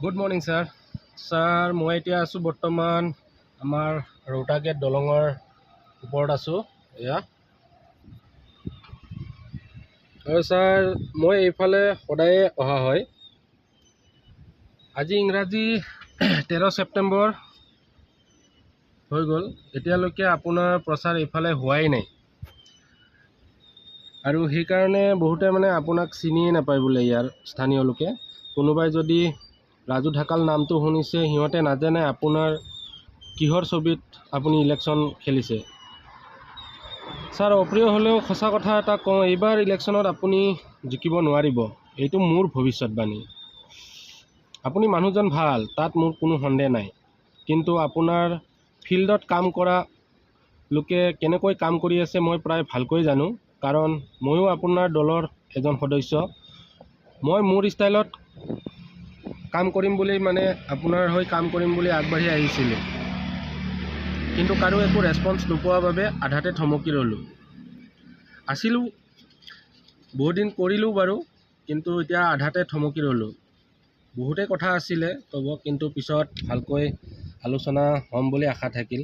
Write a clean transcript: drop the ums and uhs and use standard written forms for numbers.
Good morning sir. Sir মই এতিয়া আছোঁ বৰ্তমান আমাৰ ৰৌতা গেট দলঙৰ ওপৰত আছোঁ। এয়া আৰু ছাৰ মই এইফালে সদায়ে অহা হয়। আজি ইংৰাজী 13 ছেপ্টেম্বৰ হৈ গ'ল, এতিয়ালৈকে আপোনাৰ প্ৰচাৰ এইফালে হোৱাই নাই আৰু সেইকাৰণে বহুতে মানে আপোনাক চিনিয়ে নাপায় বোলে। ইয়াৰ স্থানীয় লোকে কোনোবাই যদি ৰাজু ঢাকাল নামটো শুনিছে, সিহঁতে নাজানে আপোনাৰ কিহৰ ছবিত আপুনি ইলেকশ্যন খেলিছে। ছাৰ অপ্ৰিয় হ'লেও সঁচা কথা এটা কওঁ, এইবাৰ ইলেকশ্যনত আপুনি জিকিব নোৱাৰিব, এইটো মোৰ ভৱিষ্যতবাণী। আপুনি মানুহজন ভাল, তাত মোৰ কোনো সন্দেহ নাই, কিন্তু আপোনাৰ ফিল্ডত কাম কৰা লোকে কেনেকৈ কাম কৰি আছে মই প্ৰায় ভালকৈ জানো, কাৰণ ময়ো আপোনাৰ দলৰ এজন সদস্য। মই মোৰ ষ্টাইলত কাম কৰিম বুলি আপোনাৰ হৈ কাম কৰিম বুলি আগবাঢ়ি আহিছিলোঁ, কিন্তু কাৰো একো ৰেছপন্স নোপোৱাৰ বাবে আধাতে থমকি ৰ'লোঁ। আছিলোঁ বহুত দিন কৰিলোঁ বাৰু, কিন্তু এতিয়া আধাতে থমকি ৰ'লোঁ। বহুতেই কথা আছিলে ক'ব, কিন্তু পিছত ভালকৈ আলোচনা হ'ম বুলি আশা থাকিল।